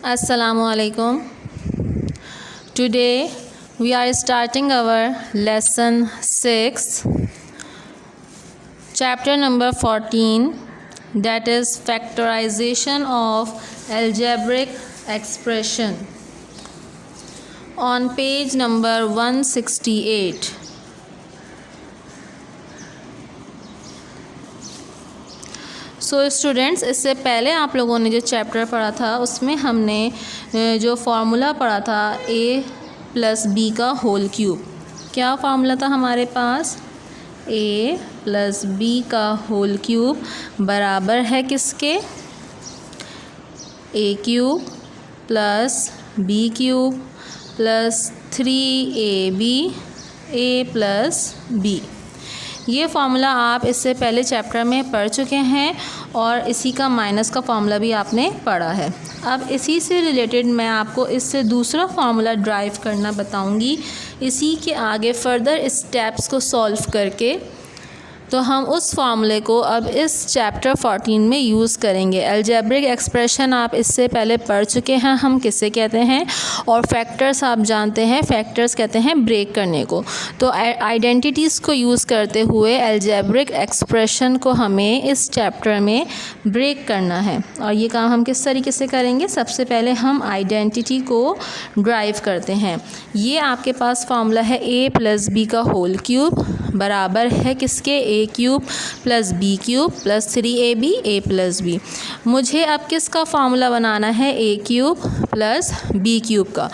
Assalamualaikum. Today we are starting our lesson 6, chapter number 14, that is factorization of algebraic expression, on page number 168. Students, इससे पहले आप लोगों ने जो chapter पढ़ा था उसमें हमने जो फार्मूला पढ़ा था a प्लस बी का होल क्यूब। क्या फार्मूला था हमारे पास? a प्लस बी का होल क्यूब बराबर है किसके? a cube plus B cube plus 3ab a plus B. ये फार्मूला आप इससे पहले चैप्टर में पढ़ चुके हैं और इसी का माइनस का फार्मूला भी आपने पढ़ा है। अब इसी से रिलेटेड मैं आपको इससे दूसरा फार्मूला ड्राइव करना बताऊंगी। इसी के आगे फर्दर स्टेप्स को सॉल्व करके तो हम उस फार्मूले को अब इस चैप्टर 14 में यूज़ करेंगे। अलजेब्रिक एक्सप्रेशन आप इससे पहले पढ़ चुके हैं, हम किसे कहते हैं, और फैक्टर्स आप जानते हैं, फैक्टर्स कहते हैं ब्रेक करने को। तो आइडेंटिटीज़ को यूज़ करते हुए अलजेब्रिक एक्सप्रेशन को हमें इस चैप्टर में ब्रेक करना है। और ये काम हम किस तरीके से करेंगे? सबसे पहले हम आइडेंटिटी को ड्राइव करते हैं। ये आपके पास फार्मूला है a प्लस बी का होल क्यूब बराबर है किसके? a cube plus B cube plus 3ab a plus b. मुझे अब किसका फार्मूला बनाना है? a cube plus B cube का।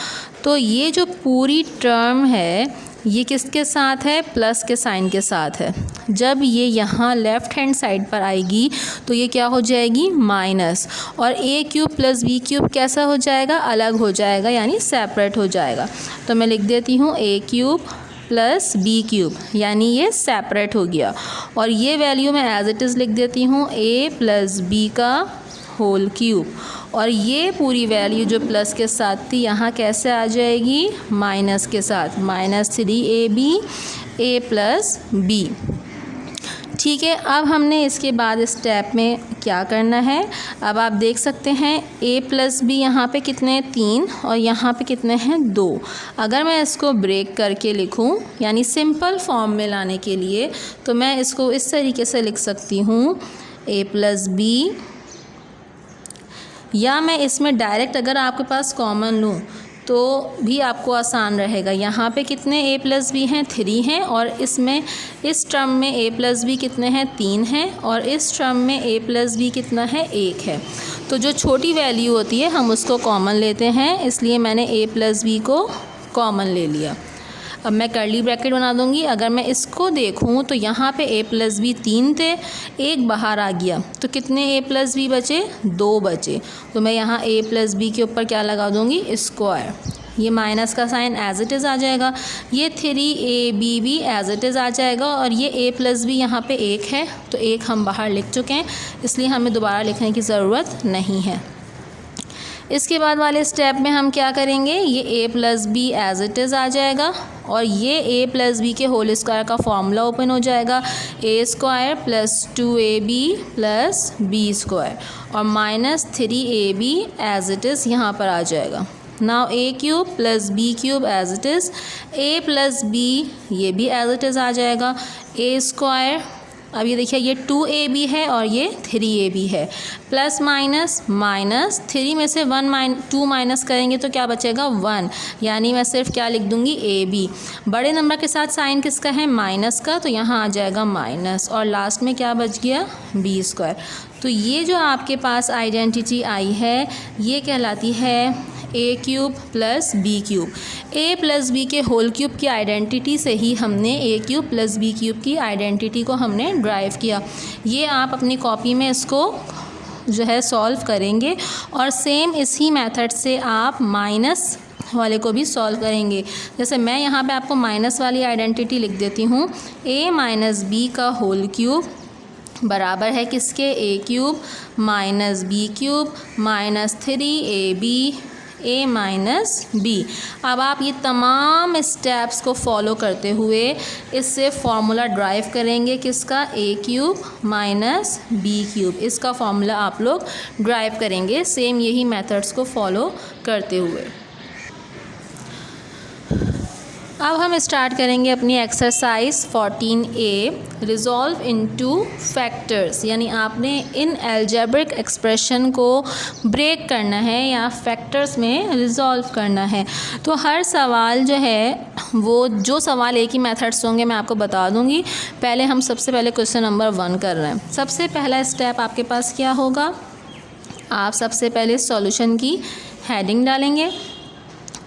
तो ये जो पूरी टर्म है ये किसके साथ है? प्लस के साइन के साथ है। जब ये यहाँ लेफ़्ट हैंड साइड पर आएगी तो ये क्या हो जाएगी? माइनस। और a cube plus B cube कैसा हो जाएगा? अलग हो जाएगा, यानी सेपरेट हो जाएगा। तो मैं लिख देती हूँ a cube plus B cube, यानी ये सेपरेट हो गया। और ये वैल्यू मैं एज इट इज़ लिख देती हूँ a प्लस बी का होल क्यूब। और ये पूरी वैल्यू जो प्लस के साथ थी यहाँ कैसे आ जाएगी? माइनस के साथ, minus 3ab a plus B. ठीक है, अब हमने इसके बाद स्टेप में क्या करना है? अब आप देख सकते हैं a प्लस बी यहाँ पे कितने? 3 और यहाँ पे कितने हैं? 2। अगर मैं इसको ब्रेक करके लिखूँ, यानी सिंपल फॉर्म में लाने के लिए, तो मैं इसको इस तरीके से लिख सकती हूँ a प्लस बी, या मैं इसमें डायरेक्ट अगर आपके पास कॉमन लूँ तो भी आपको आसान रहेगा। यहाँ पे कितने a प्लस बी हैं? 3 हैं। और इसमें इस टर्म में a प्लस बी कितने हैं? 3 हैं। और इस टर्म में a प्लस बी कितना है? 1 है। तो जो छोटी वैल्यू होती है हम उसको कॉमन लेते हैं, इसलिए मैंने a प्लस बी को कॉमन ले लिया। अब मैं कर्ली ब्रैकेट बना दूंगी। अगर मैं इसको देखूं तो यहाँ पे a प्लस बी 3 थे, 1 बाहर आ गया, तो कितने a प्लस बी बचे? 2 बचे। तो मैं यहाँ a प्लस बी के ऊपर क्या लगा दूंगी? स्क्वायर। ये माइनस का साइन एज इट इज़ आ जाएगा, ये 3ab भी एज इट इज़ आ जाएगा, और ये a प्लस बी यहाँ पे 1 है, तो 1 हम बाहर लिख चुके हैं, इसलिए हमें दोबारा लिखने की ज़रूरत नहीं है। इसके बाद वाले स्टेप में हम क्या करेंगे? ये a plus B as it is आ जाएगा, और ये a प्लस बी के होल स्क्वायर का फॉर्मूला ओपन हो जाएगा, a square plus 2ab plus B square, और minus 3ab as it is यहाँ पर आ जाएगा। Now a cube plus B cube as it is, a plus B ये भी एज इट इज़ आ जाएगा, a स्क्वायर। अब ये देखिए ये 2ab है और ये 3ab है, प्लस माइनस माइनस 3 में से 2 माइनस करेंगे तो क्या बचेगा? 1, यानी मैं सिर्फ क्या लिख दूंगी? ab। बड़े नंबर के साथ साइन किसका है? माइनस का, तो यहाँ आ जाएगा माइनस, और लास्ट में क्या बच गया? b square. तो ये जो आपके पास आइडेंटिटी आई है ये कहलाती है a cube plus B cube. a plus B के होल क्यूब की आइडेंटिटी से ही हमने a cube plus B cube की आइडेंटिटी को हमने ड्राइव किया। ये आप अपनी कॉपी में इसको जो है सॉल्व करेंगे, और सेम इसी मेथड से आप माइनस वाले को भी सॉल्व करेंगे। जैसे मैं यहाँ पे आपको माइनस वाली आइडेंटिटी लिख देती हूँ, a माइनस बी का होल क्यूब बराबर है किसके? a cube minus b cube minus 3ab a minus b. अब आप ये तमाम स्टेप्स को फॉलो करते हुए इससे फॉर्मूला ड्राइव करेंगे, किसका, ए क्यूब माइनस बी क्यूब। इसका फॉर्मूला आप लोग ड्राइव करेंगे सेम यही मेथड्स को फॉलो करते हुए। अब हम स्टार्ट करेंगे अपनी exercise 14A, resolve into factors. यानी आपने इन अलजेब्रिक एक्सप्रेशन को ब्रेक करना है या फैक्टर्स में रिजॉल्व करना है। तो हर सवाल जो है वो जो सवाल एक ही मेथड्स होंगे मैं आपको बता दूंगी। पहले हम सबसे पहले क्वेश्चन नंबर 1 कर रहे हैं। सबसे पहला स्टेप आपके पास क्या होगा, आप सबसे पहले सॉल्यूशन की हेडिंग डालेंगे।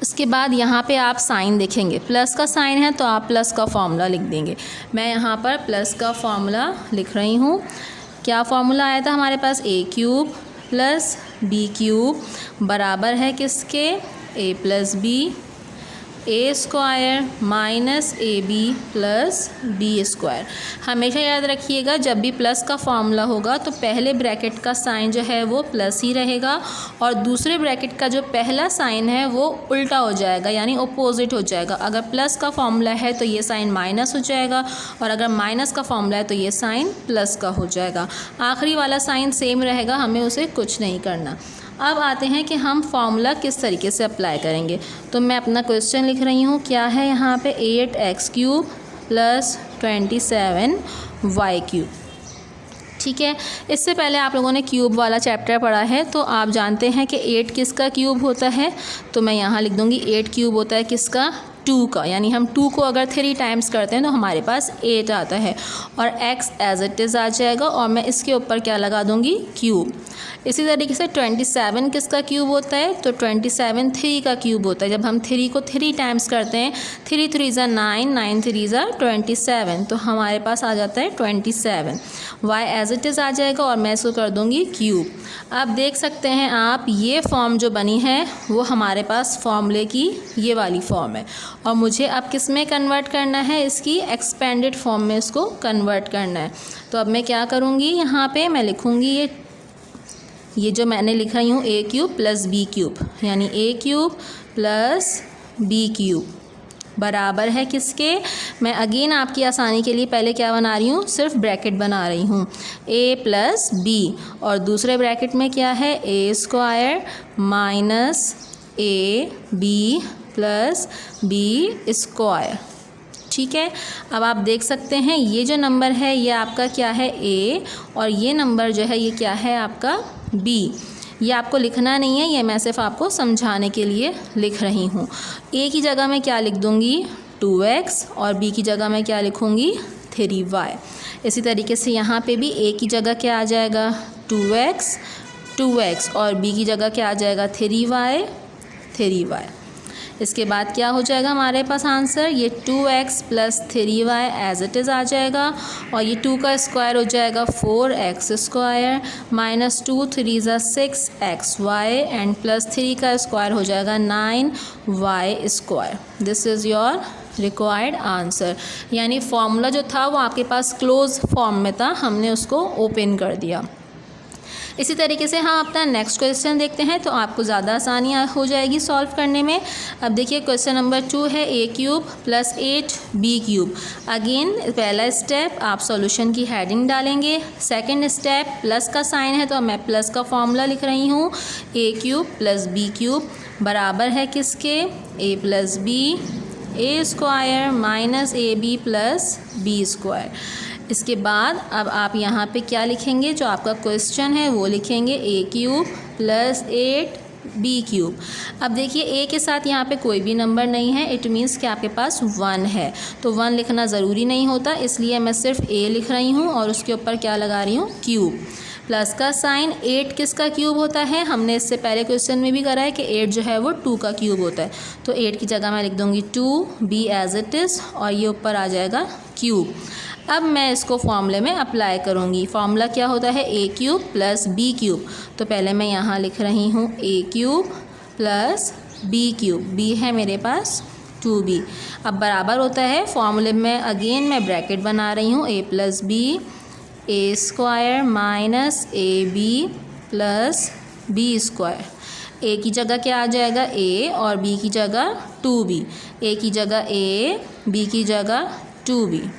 इसके बाद यहाँ पे आप साइन देखेंगे, प्लस का साइन है तो आप प्लस का फॉर्मूला लिख देंगे। मैं यहाँ पर प्लस का फॉर्मूला लिख रही हूँ। क्या फॉर्मूला आया था हमारे पास, A cube plus B cube बराबर है किसके, A plus B, A square minus A B plus B square. हमेशा याद रखिएगा जब भी प्लस का फॉर्मूला होगा तो पहले ब्रैकेट का साइन जो है वो प्लस ही रहेगा और दूसरे ब्रैकेट का जो पहला साइन है वो उल्टा हो जाएगा, यानी अपोजिट हो जाएगा। अगर प्लस का फॉर्मूला है तो ये साइन माइनस हो जाएगा और अगर माइनस का फॉर्मूला है तो ये साइन प्लस का हो जाएगा। आखिरी वाला साइन सेम रहेगा, हमें उसे कुछ नहीं करना। अब आते हैं कि हम फॉर्मूला किस तरीके से अप्लाई करेंगे। तो मैं अपना क्वेश्चन लिख रही हूँ, क्या है यहाँ पे 8x cube plus 27y cube. ठीक है, इससे पहले आप लोगों ने क्यूब वाला चैप्टर पढ़ा है तो आप जानते हैं कि 8 किसका क्यूब होता है। तो मैं यहाँ लिख दूँगी 8 क्यूब होता है किसका, 2 का। यानी हम 2 को अगर 3 टाइम्स करते हैं तो हमारे पास 8 आता है और x एज इट इज़ आ जाएगा और मैं इसके ऊपर क्या लगा दूँगी, क्यूब। इसी तरीके से 27 किसका क्यूब होता है, तो 27 3 का क्यूब होता है। जब हम 3 को 3 टाइम्स करते हैं, 3 3 ज़ा 9, 9 3 ज़ा 27, तो हमारे पास आ जाता है 27। y एज इट इज़ आ जाएगा और मैं इसको कर दूँगी क्यूब। अब देख सकते हैं आप ये फॉर्म जो बनी है वो हमारे पास फॉर्मूले की ये वाली फॉर्म है और मुझे अब किस में कन्वर्ट करना है, इसकी एक्सपेंडेड फॉर्म में इसको कन्वर्ट करना है। तो अब मैं क्या करूँगी, यहाँ पे मैं लिखूँगी ये जो मैंने लिख रही हूँ A cube plus B cube, यानी ए क्यूब प्लस बी क्यूब बराबर है किसके, मैं अगेन आपकी आसानी के लिए पहले क्या बना रही हूँ, सिर्फ ब्रैकेट बना रही हूँ, a प्लस बी और दूसरे ब्रैकेट में क्या है, A square minus A B plus B square. ठीक है, अब आप देख सकते हैं ये जो नंबर है ये आपका क्या है, a, और ये नंबर जो है ये क्या है आपका b। ये आपको लिखना नहीं है, ये मैं सिर्फ आपको समझाने के लिए लिख रही हूँ। a की जगह मैं क्या लिख दूँगी, 2x और b की जगह मैं क्या लिखूँगी, 3y। इसी तरीके से यहाँ पे भी a की जगह क्या आ जाएगा, 2x और b की जगह क्या आ जाएगा, 3y। इसके बाद क्या हो जाएगा हमारे पास आंसर, ये 2x plus 3y as it is आ जाएगा और ये 2 का स्क्वायर हो जाएगा 4x स्क्वायर माइनस 2 3 ज़ा 6xy एंड प्लस 3 का स्क्वायर हो जाएगा 9y square. This is your required answer. यानी फॉर्मूला जो था वो आपके पास क्लोज फॉर्म में था, हमने उसको ओपन कर दिया। इसी तरीके से हम अपना नेक्स्ट क्वेश्चन देखते हैं तो आपको ज़्यादा आसानी हो जाएगी सॉल्व करने में। अब देखिए क्वेश्चन नंबर 2 है a cube plus 8b cube. Again पहला स्टेप आप सॉल्यूशन की हेडिंग डालेंगे। सेकंड स्टेप प्लस का साइन है तो मैं प्लस का फॉर्मूला लिख रही हूँ, a cube plus b cube बराबर है किसके, a plus B, A square minus A B plus B square. इसके बाद अब आप यहाँ पे क्या लिखेंगे, जो आपका क्वेश्चन है वो लिखेंगे ए क्यूब प्लस 8b क्यूब। अब देखिए ए के साथ यहाँ पे कोई भी नंबर नहीं है, इट मीन्स कि आपके पास 1 है, तो 1 लिखना ज़रूरी नहीं होता, इसलिए मैं सिर्फ ए लिख रही हूँ और उसके ऊपर क्या लगा रही हूँ, क्यूब। प्लस का साइन 8 किसका क्यूब होता है, हमने इससे पहले क्वेश्चन में भी करा है कि 8 जो है वो 2 का क्यूब होता है, तो 8 की जगह मैं लिख दूँगी 2b एज इट इज़ और ये ऊपर आ जाएगा क्यूब। अब मैं इसको फॉर्मूले में अप्लाई करूँगी। फार्मूला क्या होता है, A cube plus B cube. तो पहले मैं यहाँ लिख रही हूँ A cube plus B cube, B है मेरे पास 2b। अब बराबर होता है फॉर्मूले में अगेन मैं ब्रैकेट बना रही हूँ, A plus B, A square minus A B plus B square. A की जगह क्या आ जाएगा ए और बी की जगह 2b, ए की जगह ए, बी की जगह 2b।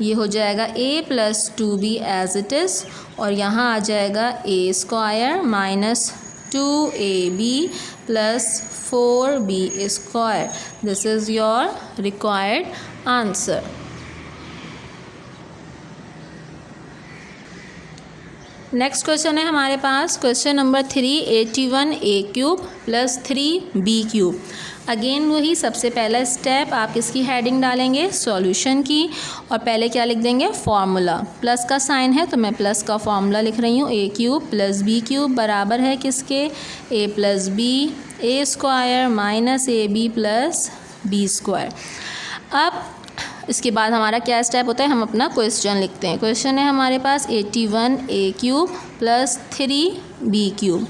ये हो जाएगा a plus 2b as it is, और यहाँ आ जाएगा a square minus 2ab plus 4b square. This is your required answer. Next question है हमारे पास question number 3, 81a³ plus 3b³। Again वही सबसे पहला स्टेप, आप किसकी हेडिंग डालेंगे, सॉल्यूशन की, और पहले क्या लिख देंगे, फॉर्मूला। प्लस का साइन है तो मैं प्लस का फॉर्मूला लिख रही हूँ, a³ प्लस b³ बराबर है किसके, a plus b, a square minus ab plus b square. अब इसके बाद हमारा क्या स्टेप होता है, हम अपना क्वेश्चन लिखते हैं। क्वेश्चन है हमारे पास 81a³ प्लस 3b³।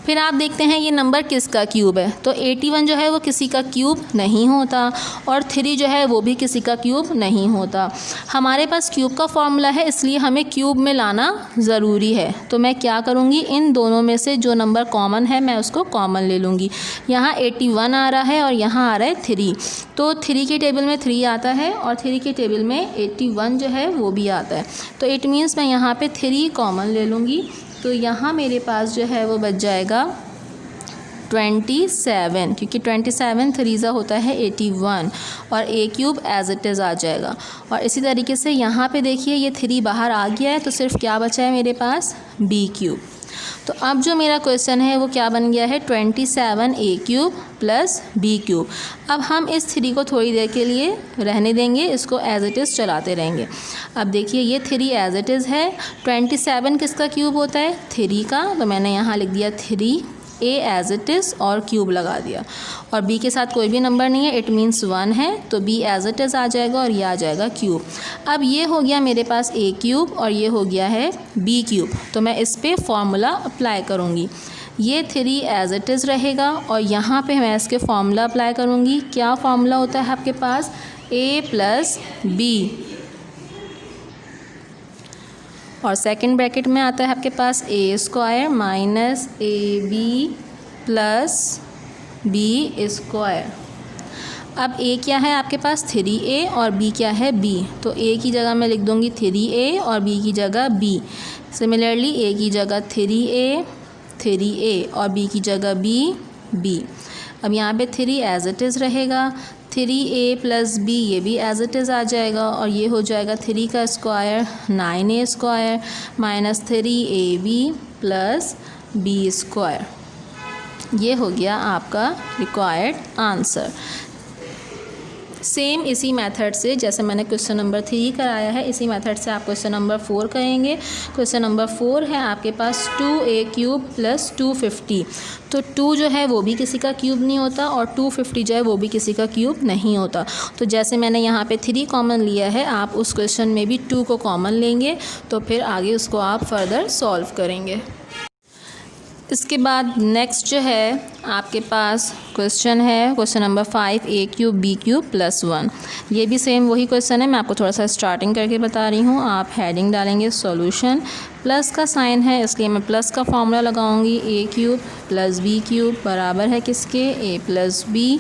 फिर आप देखते हैं ये नंबर किसका क्यूब है, तो 81 जो है वो किसी का क्यूब नहीं होता, और 3 जो है वो भी किसी का क्यूब नहीं होता। हमारे पास क्यूब का फॉर्मूला है, इसलिए हमें क्यूब में लाना ज़रूरी है। तो मैं क्या करूँगी, इन दोनों में से जो नंबर कॉमन है मैं उसको कॉमन ले लूँगी। यहाँ 81 आ रहा है और यहाँ आ रहा है 3, तो 3 के टेबल में 3 आता है और 3 के टेबल में 81 जो है वो भी आता है। तो इट मीन्स मैं यहाँ पे 3 कॉमन ले लूँगी, तो यहाँ मेरे पास जो है वो बच जाएगा 27, क्योंकि 27 3 होता है 81, और a³ एज इट इज़ आ जाएगा। और इसी तरीके से यहाँ पे देखिए ये 3 बाहर आ गया है, तो सिर्फ क्या बचा है मेरे पास, b³। तो अब जो मेरा क्वेश्चन है वो क्या बन गया है, 27a³ प्लस b³। अब हम इस 3 को थोड़ी देर के लिए रहने देंगे, इसको एज इट इज़ चलाते रहेंगे। अब देखिए ये 3 एज इट इज़ है, 27 किसका क्यूब होता है, 3 का, तो मैंने यहाँ लिख दिया 3, a एज इट इज़ और क्यूब लगा दिया, और b के साथ कोई भी नंबर नहीं है, इट मीन्स 1 है, तो b एज इट इज़ आ जाएगा और ये आ जाएगा क्यूब। अब ये हो गया मेरे पास a³ और ये हो गया है b³, तो मैं इस पर फॉर्मूला अप्लाई करूँगी। ये 3 एज इट इज़ रहेगा और यहाँ पे मैं इसके फॉर्मूला अप्लाई करूँगी। क्या फॉर्मूला होता है आपके पास, a प्लस b, और सेकंड ब्रैकेट में आता है आपके पास a square minus ab plus b square. अब a क्या है आपके पास, 3a, और b क्या है, b, तो a की जगह मैं लिख दूँगी 3a और b की जगह b। सिमिलरली a की जगह 3a और b की जगह b। अब यहाँ पे 3 एज इट इज़ रहेगा, 3a प्लस b ये भी एज इट इज़ आ जाएगा, और ये हो जाएगा 3 का square 9a square minus 3ab plus b square. ये हो गया आपका रिक्वायर्ड आंसर। सेम इसी मेथड से जैसे मैंने क्वेश्चन नंबर 3 कराया है, इसी मेथड से आप क्वेश्चन नंबर 4 करेंगे। क्वेश्चन नंबर 4 है आपके पास 2a³ प्लस 250। तो 2 जो है वो भी किसी का क्यूब नहीं होता और 250 जो है वो भी किसी का क्यूब नहीं होता। तो जैसे मैंने यहाँ पे 3 कॉमन लिया है, आप उस क्वेश्चन में भी 2 को कॉमन लेंगे, तो फिर आगे उसको आप फर्दर सॉल्व करेंगे। इसके बाद नेक्स्ट जो है आपके पास क्वेश्चन है question number 5, a³ b³ plus 1। ये भी सेम वही क्वेश्चन है, मैं आपको थोड़ा सा स्टार्टिंग करके बता रही हूँ। आप हेडिंग डालेंगे सॉल्यूशन, प्लस का साइन है इसलिए मैं प्लस का फॉर्मूला लगाऊंगी, a³ प्लस b³ बराबर है किसके, a plus b,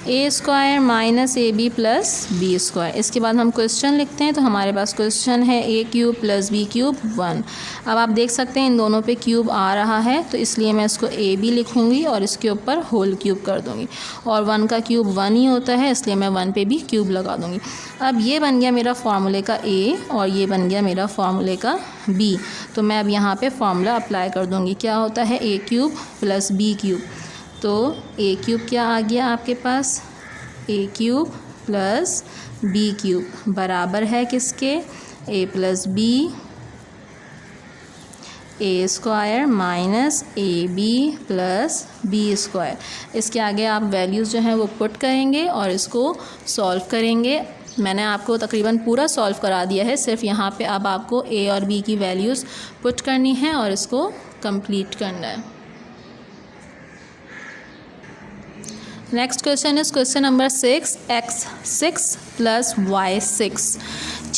a square minus ab plus b square. इसके बाद हम क्वेश्चन लिखते हैं, तो हमारे पास क्वेश्चन है a³ प्लस b³ 1। अब आप देख सकते हैं इन दोनों पे क्यूब आ रहा है, तो इसलिए मैं इसको ab लिखूंगी और इसके ऊपर होल क्यूब कर दूंगी, और 1 का क्यूब 1 ही होता है इसलिए मैं 1 पे भी क्यूब लगा दूंगी। अब ये बन गया मेरा फार्मूले का a और ये बन गया मेरा फार्मूले का b। तो मैं अब यहाँ पर फार्मूला अप्लाई कर दूँगी। क्या होता है, a³ प्लस b³। तो a³ क्या आ गया आपके पास, a³ प्लस b³ बराबर है किसके, a plus b, a square minus ab plus b square. इसके आगे आप वैल्यूज़ जो हैं वो पुट करेंगे और इसको सॉल्व करेंगे। मैंने आपको तकरीबन पूरा सॉल्व करा दिया है, सिर्फ यहाँ पे अब आपको a और b की वैल्यूज़ पुट करनी है और इसको कंप्लीट करना है। Next question is question number 6, x6 plus y6।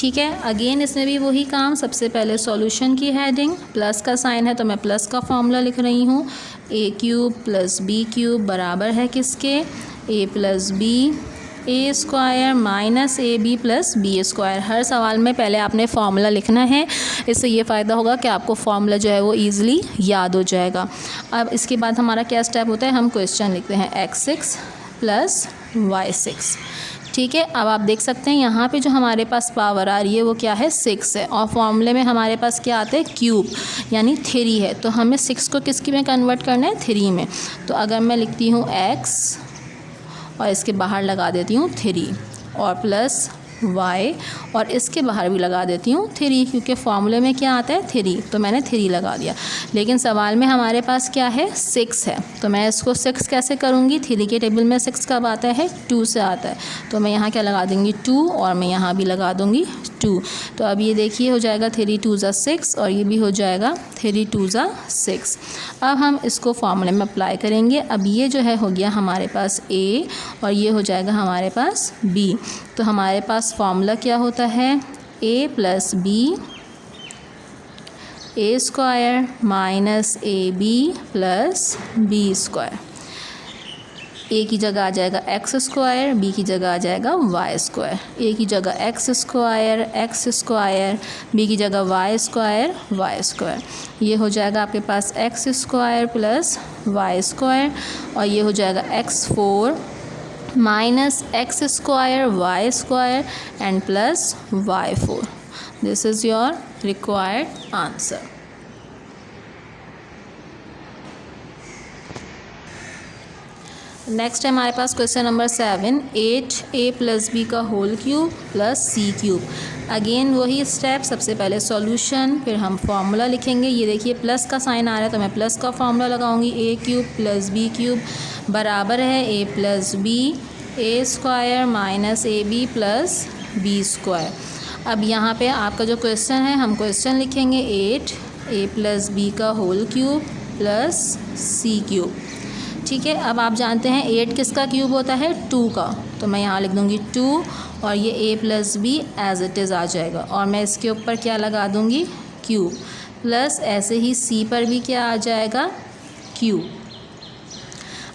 ठीक है। अगेन इसमें भी वही काम, सबसे पहले सॉल्यूशन की हेडिंग, प्लस का साइन है तो मैं प्लस का फॉर्मूला लिख रही हूँ। A cube plus B cube बराबर है किसके, A plus B A square minus A B plus B square. हर सवाल में पहले आपने फार्मूला लिखना है, इससे ये फ़ायदा होगा कि आपको फार्मूला जो है वो ईज़िली याद हो जाएगा। अब इसके बाद हमारा क्या स्टेप होता है, हम क्वेश्चन लिखते हैं x6 प्लस y6। ठीक है, अब आप देख सकते हैं यहाँ पे जो हमारे पास पावर आ रही है वो क्या है, 6 है, और फॉर्मूले में हमारे पास क्या आता है, क्यूब यानी 3 है। तो हमें 6 को किसकी में कन्वर्ट करना है, 3 में। तो अगर मैं लिखती हूँ x और इसके बाहर लगा देती हूँ 3 और प्लस y और इसके बाहर भी लगा देती हूँ 3, क्योंकि फार्मूले में क्या आता है 3, तो मैंने 3 लगा दिया। लेकिन सवाल में हमारे पास क्या है, 6 है, तो मैं इसको 6 कैसे करूँगी, 3 के टेबल में 6 कब आता है, 2 से आता है। तो मैं यहाँ क्या लगा दूँगी 2 और मैं यहाँ भी लगा दूँगी 2। तो अब ये देखिए हो जाएगा 3 2 6 और ये भी हो जाएगा 3 2 6। अब हम इसको फार्मूले में अप्लाई करेंगे। अब ये जो है हो गया हमारे पास a और ये हो जाएगा हमारे पास b। तो हमारे पास फार्मूला क्या होता है, a plus B A square minus A B plus B square. A की जगह आ जाएगा एक्स स्क्वायर, बी की जगह आ जाएगा वाई स्क्वायर। ए की जगह एक्स स्क्वायर, बी की जगह वाई स्क्वायर। ये हो जाएगा आपके पास X square plus Y square और ये हो जाएगा x4 minus X square Y square and plus y4। This is your required answer. Next है हमारे पास question number 7, 8a plus B का whole cube plus C cube. Again वही step, सबसे पहले सॉल्यूशन, फिर हम फार्मूला लिखेंगे। ये देखिए प्लस का साइन आ रहा है तो मैं प्लस का फार्मूला लगाऊंगी, a cube plus B cube बराबर है a plus B A square minus A B plus B square. अब यहाँ पे आपका जो क्वेश्चन है, हम क्वेश्चन लिखेंगे 8a प्लस बी का whole cube plus C cube. ठीक है, अब आप जानते हैं 8 किसका क्यूब होता है, 2 का, तो मैं यहाँ लिख दूँगी 2 और ये a plus B as it is आ जाएगा और मैं इसके ऊपर क्या लगा दूँगी, क्यूब, प्लस ऐसे ही c पर भी क्या आ जाएगा, क्यूब।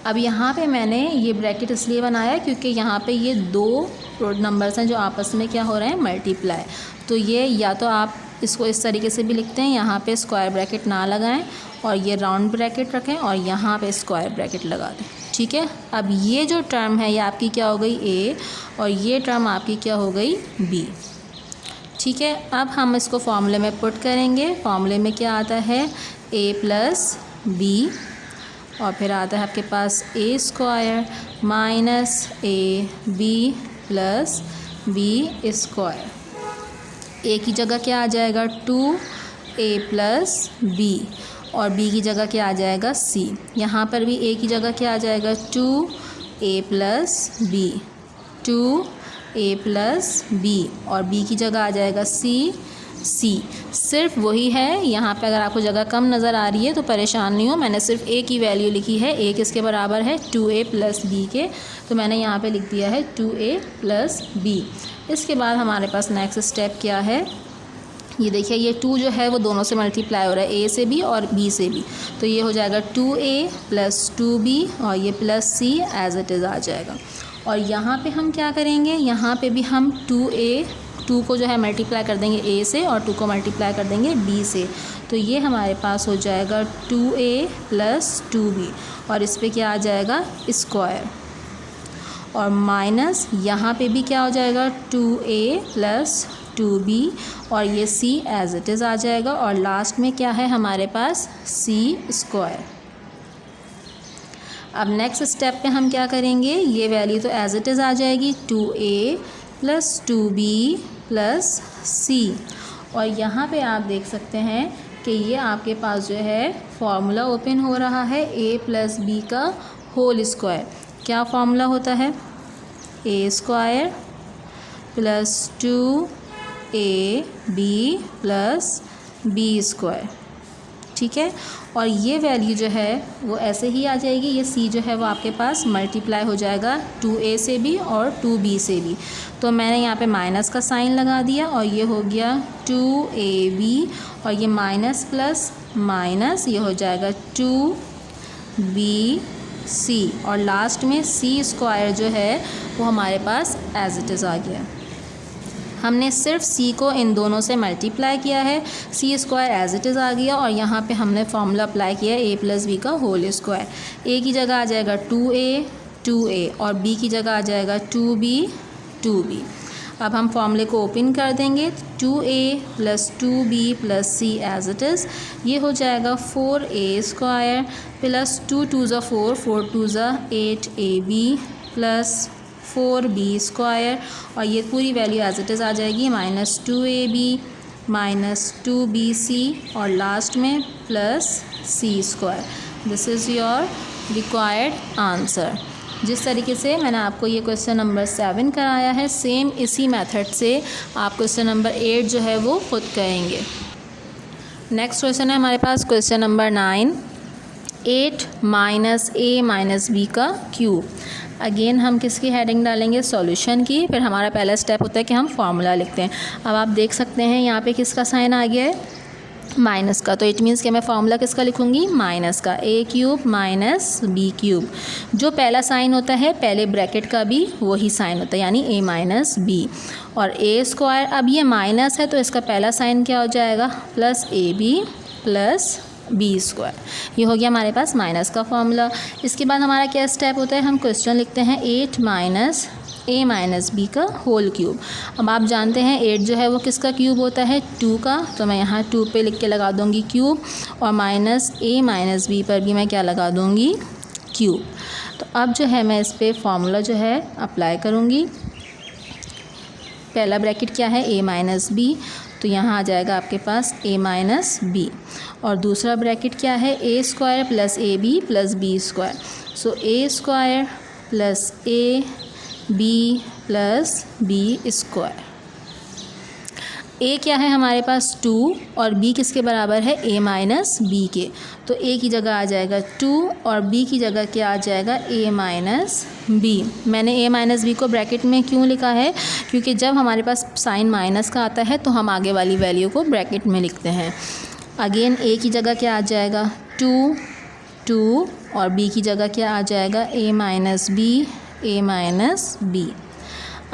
अब यहाँ पे मैंने ये ब्रैकेट इसलिए बनाया क्योंकि यहाँ पे ये 2 नंबर्स हैं जो आपस में क्या हो रहे हैं, मल्टीप्लाई। तो ये या तो आप इसको इस तरीके से भी लिखते हैं, यहाँ पे स्क्वायर ब्रैकेट ना लगाएं और ये राउंड ब्रैकेट रखें और यहाँ पे स्क्वायर ब्रैकेट लगा दें। ठीक है, अब ये जो टर्म है ये आपकी क्या हो गई a और ये टर्म आपकी क्या हो गई b। ठीक है, अब हम इसको फॉर्मूले में पुट करेंगे। फॉर्मूले में क्या आता है, a प्लस बी और फिर आता है आपके पास a square minus A B plus B square. a की जगह क्या आ जाएगा 2a प्लस बी और b की जगह क्या आ जाएगा c। यहाँ पर भी a की जगह क्या आ जाएगा 2a plus b, 2a plus b और b की जगह आ जाएगा c। सिर्फ वही है, यहाँ पे अगर आपको जगह कम नज़र आ रही है तो परेशान नहीं हो, मैंने सिर्फ a की वैल्यू लिखी है। a किसके बराबर है, 2a प्लस बी के, तो मैंने यहाँ पे लिख दिया है 2a प्लस बी। इसके बाद हमारे पास नेक्स्ट स्टेप क्या है, ये देखिए ये 2 जो है वो दोनों से मल्टीप्लाई हो रहा है, a से भी और b से भी, तो ये हो जाएगा 2a प्लस 2b और ये plus c as it is आ जाएगा। और यहाँ पे हम क्या करेंगे, यहाँ पे भी हम 2 को जो है मल्टीप्लाई कर देंगे a से और 2 को मल्टीप्लाई कर देंगे b से, तो ये हमारे पास हो जाएगा 2a प्लस 2b और इस पर क्या आ जाएगा, स्क्वायर, और माइनस यहाँ पे भी क्या हो जाएगा 2a प्लस 2b और ये c एज इट इज़ आ जाएगा और लास्ट में क्या है हमारे पास c स्क्वायर। अब नेक्स्ट स्टेप पे हम क्या करेंगे, ये वैल्यू तो एज इट इज़ आ जाएगी 2a plus 2b plus c और यहाँ पे आप देख सकते हैं कि ये आपके पास जो है फॉर्मूला ओपन हो रहा है a प्लस बी का होल स्क्वायर। क्या फार्मूला होता है, a square plus 2ab plus b square. ठीक है। और ये वैल्यू जो है वो ऐसे ही आ जाएगी, ये c जो है वो आपके पास मल्टीप्लाई हो जाएगा 2a से भी और 2b से भी। तो मैंने यहाँ पे माइनस का साइन लगा दिया और ये हो गया 2ab और ये माइनस प्लस माइनस ये हो जाएगा 2bc और लास्ट में c स्क्वायर जो है वो हमारे पास एज इट इज़ आ गया। हमने सिर्फ c को इन दोनों से मल्टीप्लाई किया है, c square as it is आ गया और यहाँ पे हमने फॉर्मूला अप्लाई किया है a प्लस बी का होल स्क्वायर। a की जगह आ जाएगा 2a और b की जगह आ जाएगा 2b। अब हम फॉर्मूले को ओपन कर देंगे, 2a plus 2b plus c as it is, ये हो जाएगा 4a स्क्वायर प्लस 2 2 ज़ा 4 4 2 ज़ा 8ab प्लस 4b स्क्वायर और ये पूरी वैल्यू एज इट इज़ आ जाएगी माइनस 2ab माइनस 2bc और लास्ट में plus c square. This is your required answer. जिस तरीके से मैंने आपको ये क्वेश्चन नंबर 7 कराया है, सेम इसी मेथड से आप क्वेश्चन नंबर 8 जो है वो खुद करेंगे। नेक्स्ट क्वेश्चन है हमारे पास question number 9, 8 minus a minus b का क्यूब। अगेन हम किसकी हेडिंग डालेंगे, सॉल्यूशन की। फिर हमारा पहला स्टेप होता है कि हम फार्मूला लिखते हैं। अब आप देख सकते हैं यहाँ पे किसका साइन आ गया है, माइनस का, तो इट मीन्स कि मैं फार्मूला किसका लिखूँगी, माइनस का, a cube minus b cube. जो पहला साइन होता है पहले ब्रैकेट का भी वही साइन होता है, यानी a माइनस b और a स्क्वायर। अब ये माइनस है तो इसका पहला साइन क्या हो जाएगा, plus ab plus B square. ये हो गया हमारे पास माइनस का फॉर्मूला। इसके बाद हमारा क्या स्टेप होता है, हम क्वेश्चन लिखते हैं 8 माइनस a माइनस बी का होल क्यूब। अब आप जानते हैं 8 जो है वो किसका क्यूब होता है, 2 का, तो मैं यहाँ 2 पे लिख के लगा दूँगी क्यूब और माइनस a माइनस बी पर भी मैं क्या लगा दूँगी, क्यूब। तो अब जो है मैं इस पर फॉर्मूला जो है अप्लाई करूँगी। पहला ब्रैकेट क्या है, a माइनस बी, तो यहाँ आ जाएगा आपके पास a माइनस बी और दूसरा ब्रैकेट क्या है, a square plus a B plus B square. So a square plus a b plus B square. a क्या है हमारे पास 2 और b किसके बराबर है, a माइनस बी के, तो a की जगह आ जाएगा 2 और b की जगह क्या आ जाएगा, a माइनस बी। मैंने a माइनस बी को ब्रैकेट में क्यों लिखा है, क्योंकि जब हमारे पास साइन माइनस का आता है तो हम आगे वाली वैल्यू को ब्रैकेट में लिखते हैं। अगेन a की जगह क्या आ जाएगा 2 और b की जगह क्या आ जाएगा, a माइनस बी।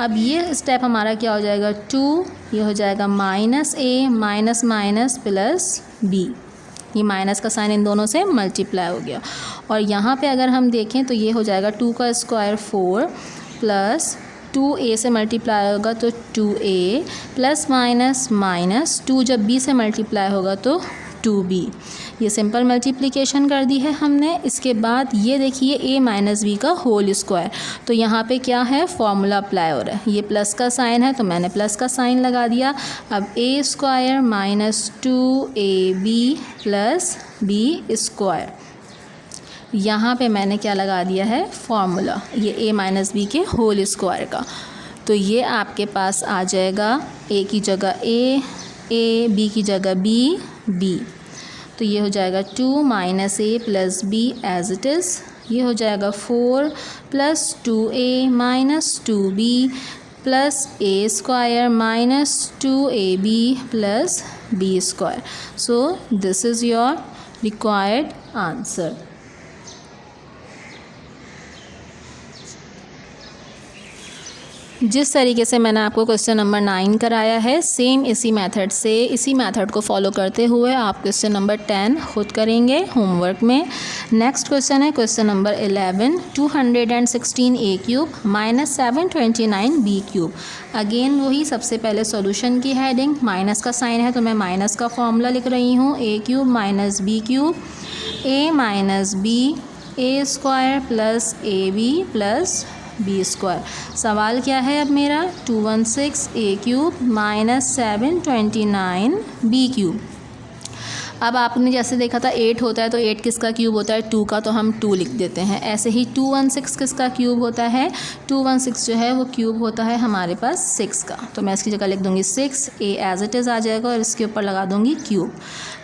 अब ये स्टेप हमारा क्या हो जाएगा, 2 ये हो जाएगा minus a minus minus plus b, ये माइनस का साइन इन दोनों से मल्टीप्लाई हो गया। और यहाँ पे अगर हम देखें तो ये हो जाएगा 2 का स्क्वायर 4 प्लस 2a से मल्टीप्लाई होगा तो 2a प्लस माइनस माइनस 2 जब b से मल्टीप्लाई होगा तो 2b। ये सिंपल मल्टीप्लिकेशन कर दी है हमने। इसके बाद ये देखिए a माइनस बी का होल स्क्वायर, तो यहाँ पे क्या है, फॉर्मूला अप्लाई हो रहा है। ये प्लस का साइन है तो मैंने प्लस का साइन लगा दिया। अब a square minus 2ab plus b square, यहाँ पे मैंने क्या लगा दिया है, फॉर्मूला, ये a माइनस बी के होल स्क्वायर का। तो ये आपके पास आ जाएगा a की जगह a b की जगह b, तो ये हो जाएगा 2 minus a plus b as it is. ये हो जाएगा 4 plus 2a minus 2b plus a square minus 2ab plus b square. So this is your required answer. जिस तरीके से मैंने आपको क्वेश्चन नंबर 9 कराया है, सेम इसी मेथड को फॉलो करते हुए आप क्वेश्चन नंबर 10 खुद करेंगे होमवर्क में। नेक्स्ट क्वेश्चन है question number 11, 216 a cube minus 729 b cube. Again वही सबसे पहले सॉल्यूशन की हेडिंग, माइनस का साइन है तो मैं माइनस का फॉर्मूला लिख रही हूँ, a cube minus b cube, a minus b a square plus ab plus B square. सवाल क्या है अब मेरा, 216 a cube minus 729 b cube. अब आपने जैसे देखा था 8 होता है तो 8 किसका क्यूब होता है, 2 का, तो हम 2 लिख देते हैं। ऐसे ही 216 किसका क्यूब होता है, 216 जो है वो क्यूब होता है हमारे पास 6 का। तो मैं इसकी जगह लिख दूँगी 6, ए एज इट इज़ आ जाएगा और इसके ऊपर लगा दूँगी क्यूब,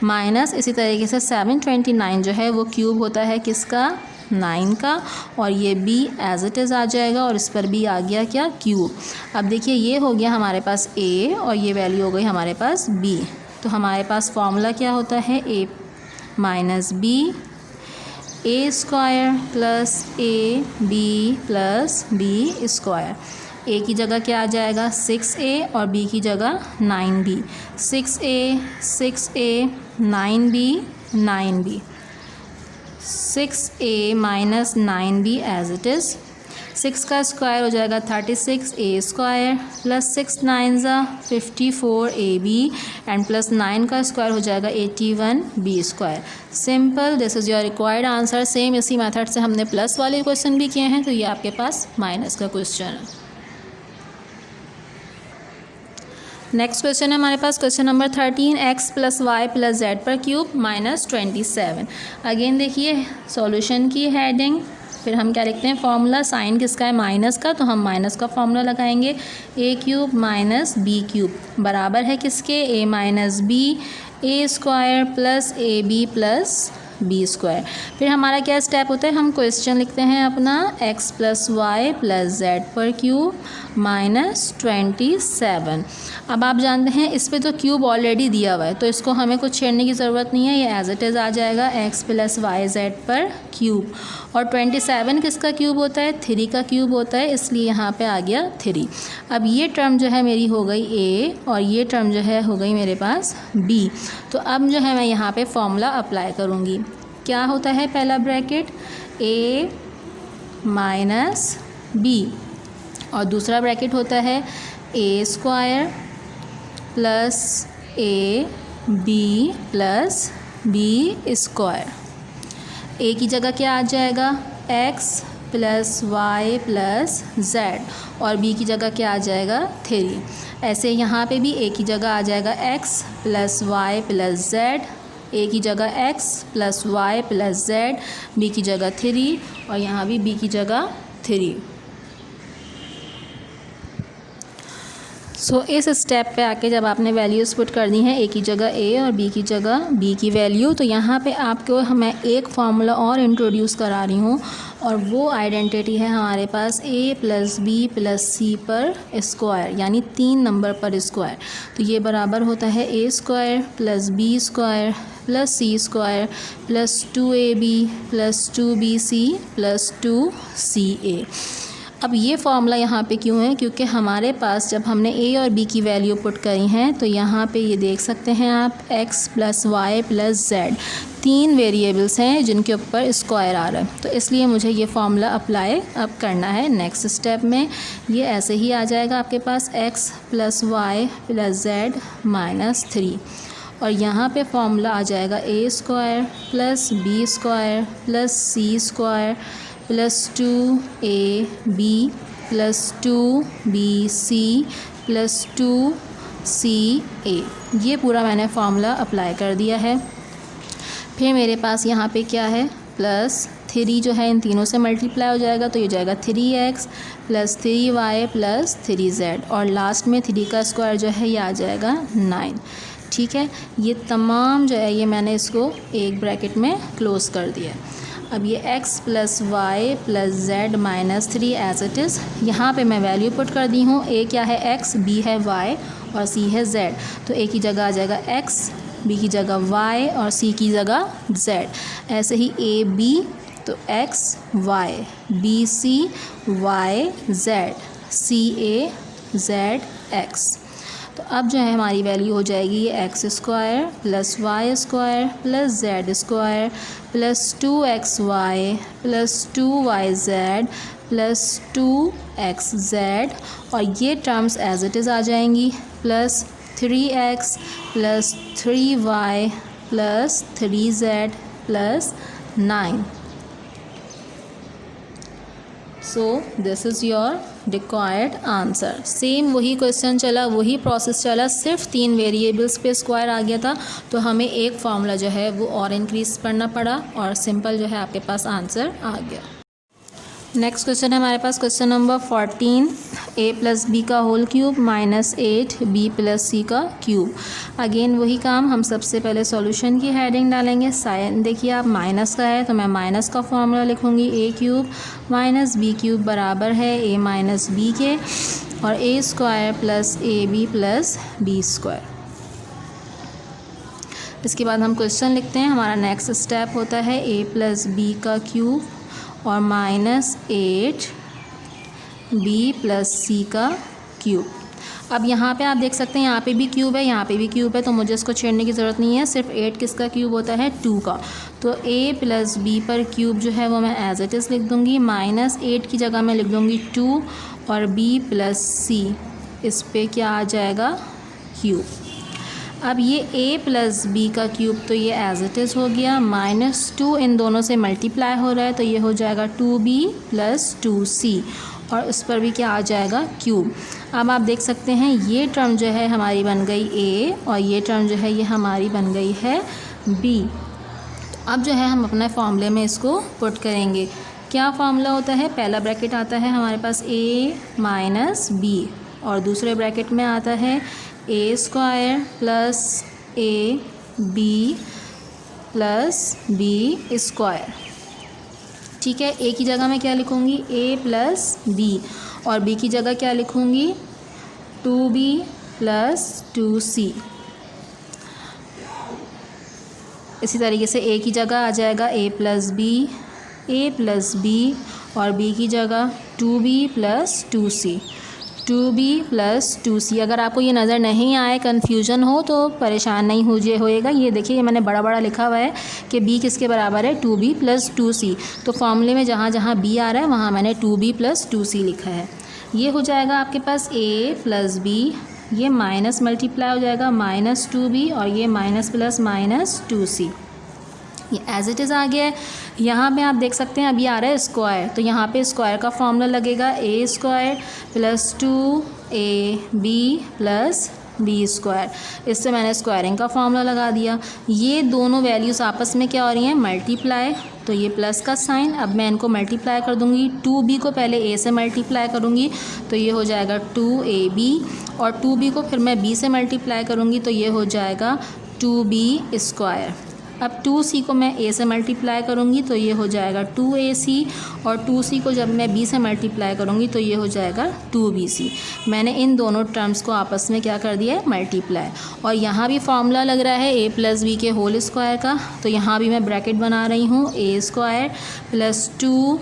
माइनस इसी तरीके से 729 जो है वो क्यूब होता है किसका, 9 का, और ये b एज इट इज़ आ जाएगा और इस पर भी आ गया क्या, क्यूब। अब देखिए ये हो गया हमारे पास a और ये वैल्यू हो गई हमारे पास b। तो हमारे पास फॉर्मूला क्या होता है, a minus b a square plus a b plus b square. a की जगह क्या आ जाएगा 6a और b की जगह 9b, 6a 9b 9b, 6a minus 9b as it is. 6 का स्क्वायर हो जाएगा 36 a square plus 6 9 54 ab and plus 9 का स्क्वायर हो जाएगा 81 b square. Simple, this is your required answer. Same इसी मेथड से हमने प्लस वाले क्वेश्चन भी किए हैं, तो ये आपके पास माइनस का क्वेश्चन है। नेक्स्ट क्वेश्चन है हमारे पास question number 13, x plus Y plus Z पर क्यूब माइनस 27। अगेन देखिए सॉल्यूशन की हेडिंग, फिर हम क्या लिखते हैं, फॉर्मूला, साइन किसका है माइनस का, तो हम माइनस का फॉर्मूला लगाएंगे, a cube minus b cube बराबर है किसके, a minus b a square plus a B plus B square. फिर हमारा क्या स्टेप होता है, हम क्वेश्चन लिखते हैं अपना, x plus Y plus Z पर क्यूब माइनस 27। अब आप जानते हैं इस पे तो क्यूब ऑलरेडी दिया हुआ है तो इसको हमें कुछ छेड़ने की ज़रूरत नहीं है, ये एज इट इज़ आ जाएगा x प्लस वाई जेड पर क्यूब। और 27 किसका क्यूब होता है, 3 का क्यूब होता है, इसलिए यहाँ पे आ गया 3। अब ये टर्म जो है मेरी हो गई a और ये टर्म जो है हो गई मेरे पास b। तो अब जो है मैं यहाँ पे फॉर्मूला अप्लाई करूँगी। क्या होता है पहला ब्रैकेट, a माइनस b और दूसरा ब्रैकेट होता है a square plus a B plus B square. a की जगह क्या आ जाएगा, x plus Y plus z और b की जगह क्या आ जाएगा 3। ऐसे यहाँ पे भी a की जगह आ जाएगा x plus Y plus z, a की जगह x plus Y plus z, b की जगह 3 और यहाँ भी b की जगह 3। सो इस स्टेप पे आके जब आपने वैल्यूज़ पुट कर दी हैं, a की जगह a और b की जगह b की वैल्यू, तो यहाँ पे आपको मैं एक फार्मूला और इंट्रोड्यूस करा रही हूँ और वो आइडेंटिटी है हमारे पास a प्लस बी प्लस सी पर स्क्वायर, यानी 3 नंबर पर स्क्वायर। तो ये बराबर होता है a square plus b square plus c square plus 2ab plus 2bc plus 2ca। अब ये फार्मूला यहाँ पे क्यों है, क्योंकि हमारे पास जब हमने a और b की वैल्यू पुट करी हैं तो यहाँ पे ये देख सकते हैं आप x plus Y plus z 3 variables हैं जिनके ऊपर स्क्वायर आ रहा है, तो इसलिए मुझे ये फार्मूला अप्लाई अब करना है। नेक्स्ट स्टेप में ये ऐसे ही आ जाएगा आपके पास x plus Y plus z minus 3 और यहाँ पे फार्मूला आ जाएगा a square plus b square plus c square plus 2ab plus 2bc plus 2ca। ये पूरा मैंने फार्मूला अप्लाई कर दिया है। फिर मेरे पास यहाँ पे क्या है, प्लस 3 जो है इन तीनों से मल्टीप्लाई हो जाएगा तो ये जाएगा 3x plus 3y plus 3z और लास्ट में 3 का स्क्वायर जो है ये आ जाएगा 9। ठीक है, ये तमाम जो है ये मैंने इसको एक ब्रैकेट में क्लोज़ कर दिया। अब ये x plus Y plus z minus 3 as it is, यहाँ पे मैं वैल्यू पुट कर दी हूँ। a क्या है x, b है y और c है z, तो a की जगह आ जाएगा x, b की जगह y और c की जगह z। ऐसे ही a b तो x y, b c y z, c a z x। तो अब जो है हमारी वैल्यू हो जाएगी ये x square plus Y square plus z square plus 2xy plus 2yz plus 2xz और ये टर्म्स एज इट इज़ आ जाएंगी plus 3x plus 3y plus 3z plus 9। So this is your required answer. Same वही question चला, वही process चला, सिर्फ 3 variables पे स्क्वायर आ गया था, तो हमें एक फार्मूला जो है वो और इंक्रीज करना पड़ा और सिंपल जो है आपके पास आंसर आ गया। नेक्स्ट क्वेश्चन है हमारे पास question number 14, a plus B का whole cube minus 8 b plus C का क्यूब। अगेन वही काम, हम सबसे पहले सॉल्यूशन की हेडिंग डालेंगे। साइन देखिए आप माइनस का है तो मैं माइनस का फॉर्मूला लिखूँगी, a cube minus b cube बराबर है a माइनस बी के, और a square plus a B plus B square. इसके बाद हम क्वेश्चन लिखते हैं। हमारा नेक्स्ट स्टेप होता है a प्लस बी का क्यूब और माइनस 8 बी प्लस सी का क्यूब। अब यहाँ पे आप देख सकते हैं यहाँ पे भी क्यूब है, यहाँ पे भी क्यूब है, तो मुझे इसको छेड़ने की ज़रूरत नहीं है। सिर्फ 8 किसका क्यूब होता है, 2 का। तो a प्लस बी पर क्यूब जो है वो मैं एज इट इज़ लिख दूँगी, माइनस 8 की जगह मैं लिख दूँगी 2, और b प्लस सी इस पर क्या आ जाएगा, क्यूब। अब ये a प्लस बी का क्यूब तो ये एज इट इज़ हो गया, माइनस 2 इन दोनों से मल्टीप्लाई हो रहा है तो ये हो जाएगा 2b प्लस 2c, और उस पर भी क्या आ जाएगा, क्यूब। अब आप देख सकते हैं ये टर्म जो है हमारी बन गई a और ये टर्म जो है ये हमारी बन गई है b। तो अब जो है हम अपने फॉर्मूले में इसको पुट करेंगे। क्या फार्मूला होता है, पहला ब्रैकेट आता है हमारे पास a माइनस b और दूसरे ब्रैकेट में आता है a square plus a B plus B square. ठीक है, a की जगह मैं क्या लिखूँगी, a प्लस बी, और b की जगह क्या लिखूँगी, 2b प्लस 2c। इसी तरीके से a की जगह आ जाएगा a प्लस बी और b की जगह 2b plus 2c, 2b plus 2c। अगर आपको ये नज़र नहीं आए, कन्फ्यूजन हो तो परेशान नहीं होएगा। ये देखिए ये मैंने बड़ा बड़ा लिखा हुआ है कि b किसके बराबर है, 2b प्लस 2c। तो फॉर्मूले में जहाँ जहाँ b आ रहा है वहाँ मैंने 2b प्लस 2c लिखा है। ये हो जाएगा आपके पास a प्लस b, ये माइनस मल्टीप्लाई हो जाएगा माइनस 2b, और ये माइनस प्लस माइनस 2c। ये एज इट इज़ आ गया है। यहाँ पे आप देख सकते हैं अभी आ रहा है स्क्वायर, तो यहाँ पे स्क्वायर का फॉर्मूला लगेगा a square plus 2ab plus B square. इससे मैंने स्क्वायरिंग का फॉर्मूला लगा दिया। ये दोनों वैल्यूज़ आपस में क्या हो रही हैं, मल्टीप्लाई, तो ये प्लस का साइन। अब मैं इनको मल्टीप्लाई कर दूँगी, 2b को पहले a से मल्टीप्लाई करूँगी तो ये हो जाएगा 2ab, और 2b को फिर मैं b से मल्टीप्लाई करूँगी तो ये हो जाएगा 2b स्क्वायर। अब 2c को मैं a से मल्टीप्लाई करूँगी तो ये हो जाएगा 2ac, और 2c को जब मैं b से मल्टीप्लाई करूँगी तो ये हो जाएगा 2bc। मैंने इन दोनों टर्म्स को आपस में क्या कर दिया है, मल्टीप्लाई। और यहाँ भी फॉर्मूला लग रहा है a प्लस बी के होल स्क्वायर का, तो यहाँ भी मैं ब्रैकेट बना रही हूँ, a square plus 2ab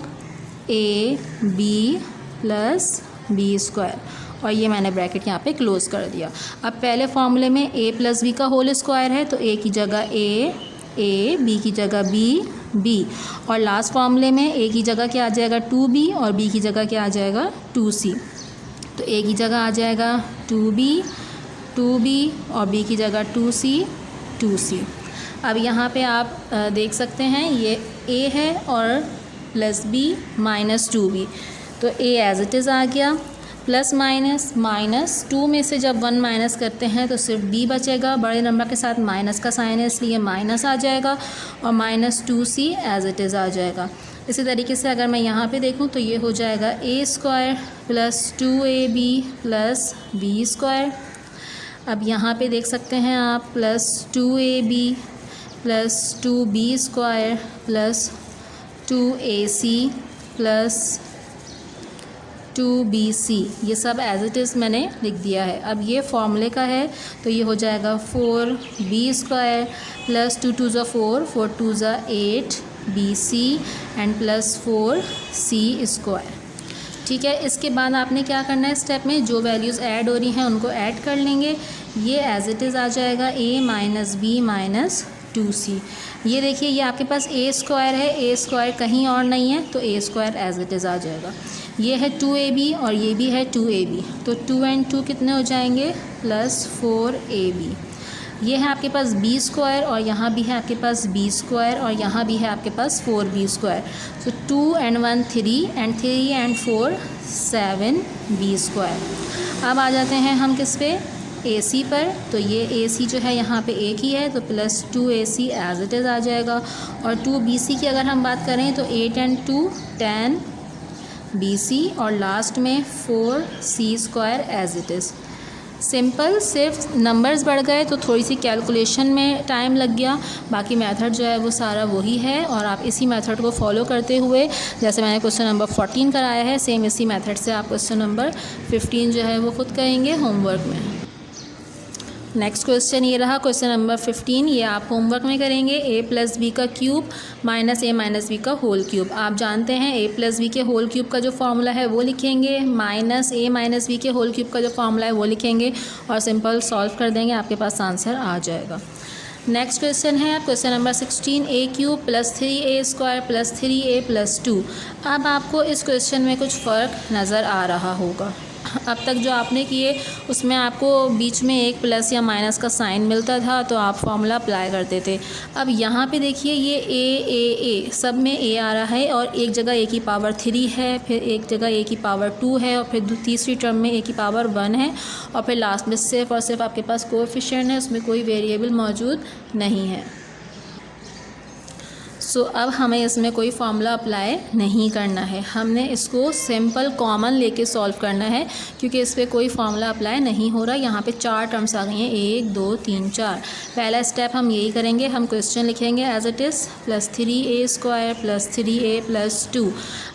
plus B square, और ये मैंने ब्रैकेट यहाँ पे क्लोज कर दिया। अब पहले फॉर्मूले में a प्लस बी का होल स्क्वायर है तो a की जगह a, b की जगह b, और लास्ट फॉर्मूले में a की जगह क्या आ जाएगा 2b और b की जगह क्या आ जाएगा 2c। तो a की जगह आ जाएगा 2b और b की जगह 2c। अब यहाँ पे आप देख सकते हैं ये a है और प्लस b माइनस 2b, तो a एज इट इज़ आ गया, प्लस माइनस 2 में से जब 1 माइनस करते हैं तो सिर्फ b बचेगा, बड़े नंबर के साथ माइनस का साइन है इसलिए माइनस आ जाएगा, और minus 2c as it is आ जाएगा। इसी तरीके से अगर मैं यहाँ पे देखूँ तो ये हो जाएगा a square plus 2ab plus b square. अब यहाँ पे देख सकते हैं आप plus 2ab plus 2b square plus 2ac plus 2bc, ये सब एज इट इज़ मैंने लिख दिया है। अब ये फॉर्मूले का है तो ये हो जाएगा 4b square plus 2 2 4, 4 2 8 bc and plus 4c square. ठीक है, इसके बाद आपने क्या करना है, स्टेप में जो वैल्यूज़ ऐड हो रही हैं उनको ऐड कर लेंगे। ये एज इट इज़ आ जाएगा a minus B minus 2c। ये देखिए ये आपके पास a स्क्वायर है, a स्क्वायर कहीं और नहीं है तो a square as it is आ जाएगा। ये है 2ab और ये भी है 2ab, तो 2 एंड 2 कितने हो जाएंगे, प्लस 4ab। ये है आपके पास बी स्क्वायर और यहाँ भी है आपके पास बी स्क्वायर और यहाँ भी है आपके पास 4b square. So 2 and 1 3 and 3 and 4 7b square. अब आ जाते हैं हम किस पे, AC पर। तो ये AC जो है यहाँ पे एक ही है तो plus 2AC as it is आ जाएगा। और 2BC की अगर हम बात करें तो 8 and 2 10BC और लास्ट में 4C square as it is. Simple, सिर्फ नंबर्स बढ़ गए तो थोड़ी सी कैलकुलेशन में टाइम लग गया, बाकी मेथड जो है वो सारा वही है। और आप इसी मेथड को फॉलो करते हुए, जैसे मैंने क्वेश्चन नंबर 14 कराया है, सेम इसी मेथड से आप क्वेश्चन नंबर 15 जो है वो खुद करेंगे होमवर्क में। नेक्स्ट क्वेश्चन ये रहा क्वेश्चन नंबर 15। ये आप होमवर्क में करेंगे a+b का cube minus a minus b का होल क्यूब। आप जानते हैं a+b के होल क्यूब का जो फार्मूला है वो लिखेंगे, माइनस a माइनस b के होल क्यूब का जो फार्मूला है वो लिखेंगे और सिंपल सॉल्व कर देंगे, आपके पास आंसर आ जाएगा। नेक्स्ट क्वेश्चन है question number 16, a³ + 3a² + 3a + 2। अब आपको इस क्वेश्चन में कुछ फ़र्क नज़र आ रहा होगा। अब तक जो आपने किए उसमें आपको बीच में एक प्लस या माइनस का साइन मिलता था तो आप फॉर्मूला अप्लाई करते थे। अब यहाँ पे देखिए ये ए सब में ए आ रहा है और एक जगह a की पावर 3 है, फिर एक जगह a की पावर 2 है और फिर तीसरी टर्म में a की पावर 1 है और फिर लास्ट में सिर्फ और सिर्फ आपके पास कोएफिशिएंट है, उसमें कोई वेरिएबल मौजूद नहीं है। सो अब हमें इसमें कोई फार्मूला अप्लाई नहीं करना है, हमने इसको सिंपल कॉमन लेके सॉल्व करना है क्योंकि इस पर कोई फार्मूला अप्लाई नहीं हो रहा। यहाँ पे 4 टर्म्स आ गई हैं, 1 2 3 4। पहला स्टेप हम यही करेंगे, हम क्वेश्चन लिखेंगे as it is +3a² + 3a + 2।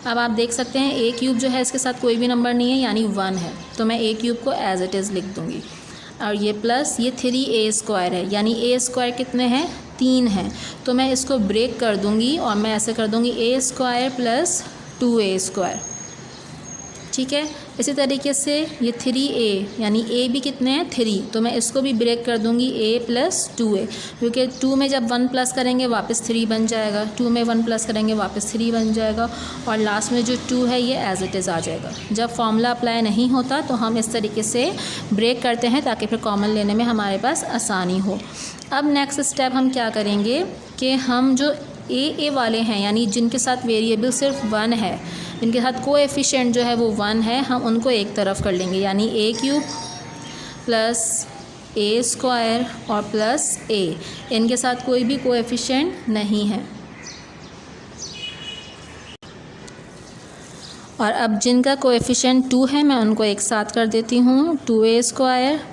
अब आप देख सकते हैं a³ जो है इसके साथ कोई भी नंबर नहीं है यानी 1 है, तो मैं a³ को एज इट इज़ लिख दूँगी। और ये प्लस ये 3a² है यानी a² कितने हैं, 3 है, तो मैं इसको ब्रेक कर दूंगी और मैं ऐसे कर दूंगी a² + 2a²। ठीक है, इसी तरीके से ये 3a यानी a भी कितने हैं, 3, तो मैं इसको भी ब्रेक कर दूंगी a + 2a, क्योंकि 2 में जब 1 प्लस करेंगे वापस 3 बन जाएगा, 2 में 1 प्लस करेंगे वापस 3 बन जाएगा और लास्ट में जो 2 है ये एज इट इज़ आ जाएगा। जब फार्मूला अप्लाई नहीं होता तो हम इस तरीके से ब्रेक करते हैं ताकि फिर कॉमन लेने में हमारे पास आसानी हो। अब नेक्स्ट स्टेप हम क्या करेंगे कि हम जो ए वाले हैं यानी जिनके साथ वेरिएबल सिर्फ 1 है, जिनके साथ कोएफिशिएंट जो है वो 1 है, हम उनको एक तरफ कर लेंगे यानी a³ + a² और प्लस a, इनके साथ कोई भी कोएफिशिएंट नहीं है। और अब जिनका कोएफिशिएंट 2 है मैं उनको एक साथ कर देती हूँ, 2a²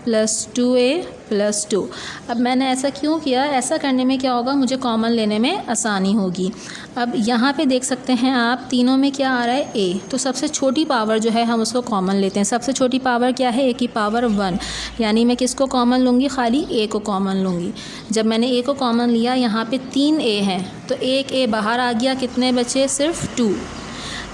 + 2a + 2। अब मैंने ऐसा क्यों किया, ऐसा करने में क्या होगा, मुझे कॉमन लेने में आसानी होगी। अब यहाँ पे देख सकते हैं आप तीनों में क्या आ रहा है, a, तो सबसे छोटी पावर जो है हम उसको कॉमन लेते हैं। सबसे छोटी पावर क्या है, a की पावर 1, यानी मैं किसको कॉमन लूँगी, खाली a को कॉमन लूँगी। जब मैंने a को कॉमन लिया, यहाँ पे 3a हैं तो एक a बाहर आ गया, कितने बचे, सिर्फ 2।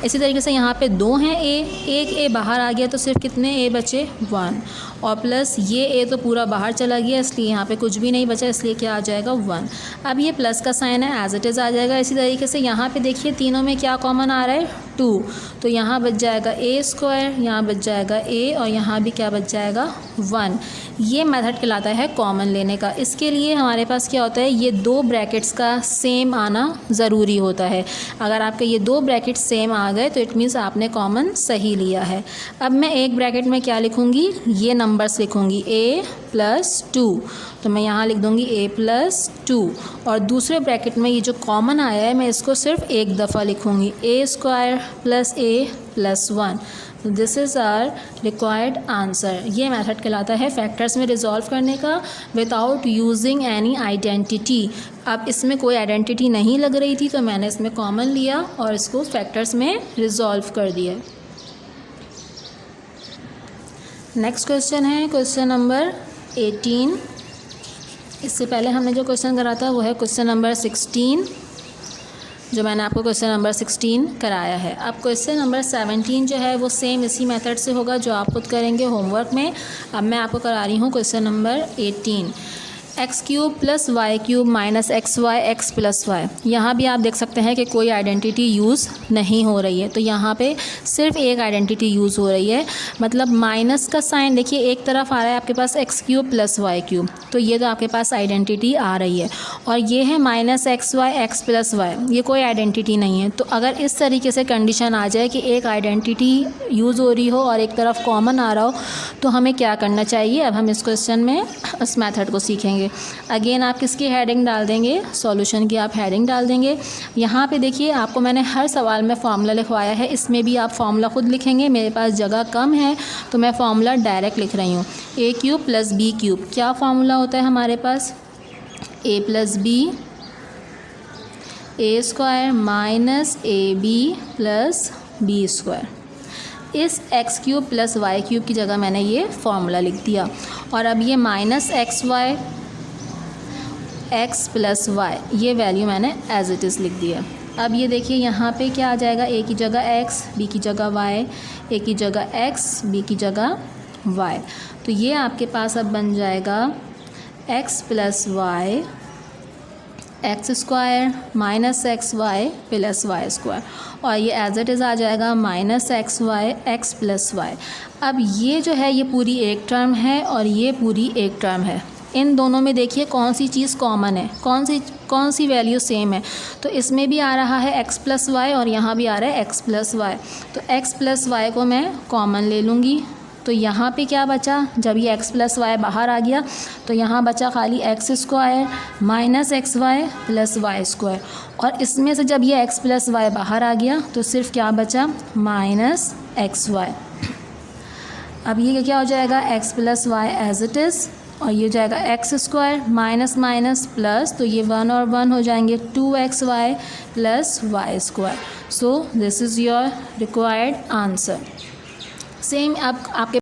इसी तरीके से यहाँ पे 2 हैं एक a बाहर आ गया तो सिर्फ कितने a बचे, 1, और प्लस ये a तो पूरा बाहर चला गया इसलिए यहाँ पे कुछ भी नहीं बचा, इसलिए क्या आ जाएगा, 1। अब ये प्लस का साइन है, एज इट इज़ आ जाएगा। इसी तरीके से यहाँ पे देखिए तीनों में क्या कॉमन आ रहा है, 2, तो यहाँ बच जाएगा a², यहाँ बच जाएगा a और यहाँ भी क्या बच जाएगा, 1। ये मेथड कहलाता है कॉमन लेने का। इसके लिए हमारे पास क्या होता है, ये 2 ब्रैकेट्स का सेम आना ज़रूरी होता है। अगर आपके ये 2 ब्रैकेट सेम आ गए तो इट मीन्स आपने कॉमन सही लिया है। अब मैं एक ब्रैकेट में क्या लिखूँगी, ये नंबर्स लिखूँगी a + 2, तो मैं यहाँ लिख दूँगी a + 2 और दूसरे ब्रैकेट में ये जो कॉमन आया है मैं इसको सिर्फ एक दफ़ा लिखूँगी, a² + a + 1। This is our required answer. ये मेथड कहलाता है फैक्टर्स में रिजॉल्व करने का विदाउट यूजिंग एनी आइडेंटिटी। अब इसमें कोई आइडेंटिटी नहीं लग रही थी तो मैंने इसमें कॉमन लिया और इसको फैक्टर्स में रिजॉल्व कर दिया। नेक्स्ट क्वेश्चन है क्वेश्चन नंबर 18। इससे पहले हमने जो क्वेश्चन करा था वो है क्वेश्चन नंबर 16, जो मैंने आपको क्वेश्चन नंबर 16 कराया है। अब क्वेश्चन नंबर 17 जो है वो सेम इसी मेथड से होगा जो आप खुद करेंगे होमवर्क में। अब मैं आपको करा रही हूँ question number 18। X cube plus Y cube minus x y x plus y, यहाँ भी आप देख सकते हैं कि कोई आइडेंटिटी यूज़ नहीं हो रही है। तो यहाँ पे सिर्फ एक आइडेंटिटी यूज़ हो रही है, मतलब माइनस का साइन देखिए एक तरफ आ रहा है आपके पास X cube plus Y cube, तो ये तो आपके पास आइडेंटिटी आ रही है। और ये है minus x y x plus y, ये कोई आइडेंटिटी नहीं है। तो अगर इस तरीके से कंडीशन आ जाए कि एक आइडेंटिटी यूज़ हो रही हो और एक तरफ कॉमन आ रहा हो, तो हमें क्या करना चाहिए। अब हम इस क्वेश्चन में उस मेथड को सीखेंगे। अगेन आप किसकी हेडिंग डाल देंगे, सॉल्यूशन की आप हेडिंग डाल देंगे। यहाँ पे देखिए आपको मैंने हर सवाल में फार्मूला लिखवाया है, इसमें भी आप फार्मूला खुद लिखेंगे। मेरे पास जगह कम है तो मैं फार्मूला डायरेक्ट लिख रही हूँ। A cube plus B cube, क्या फार्मूला होता है हमारे पास, A plus B A square minus A B plus B square. इस X cube plus Y cube की जगह मैंने ये फार्मूला लिख दिया। और अब ये minus x y x plus y, ये वैल्यू मैंने एज इट इज़ लिख दिया। अब ये देखिए यहाँ पे क्या आ जाएगा, ए की जगह एक्स, बी की जगह वाई, ए की जगह एक्स, बी की जगह वाई। तो ये आपके पास अब बन जाएगा x plus y x square minus x y plus Y square, और ये एज इट इज़ आ जाएगा minus x y x plus y. अब ये जो है ये पूरी एक टर्म है और ये पूरी एक टर्म है। इन दोनों में देखिए कौन सी चीज़ कॉमन है, कौन सी वैल्यू सेम है। तो इसमें भी आ रहा है एक्स प्लस वाई और यहाँ भी आ रहा है एक्स प्लस वाई। तो एक्स प्लस वाई को मैं कॉमन ले लूँगी। तो यहाँ पे क्या बचा, जब ये एक्स प्लस वाई बाहर आ गया तो यहाँ बचा खाली x square minus x y plus Y square. और इसमें से जब ये एक्स प्लस वाई बाहर आ गया तो सिर्फ क्या बचा, माइनस एक्स वाई। अब ये क्या हो जाएगा, x plus y as it is, और ये जाएगा x square minus minus plus, तो ये 1 और 1 हो जाएंगे 2xy plus Y square. So this is your required answer. Same अब आपके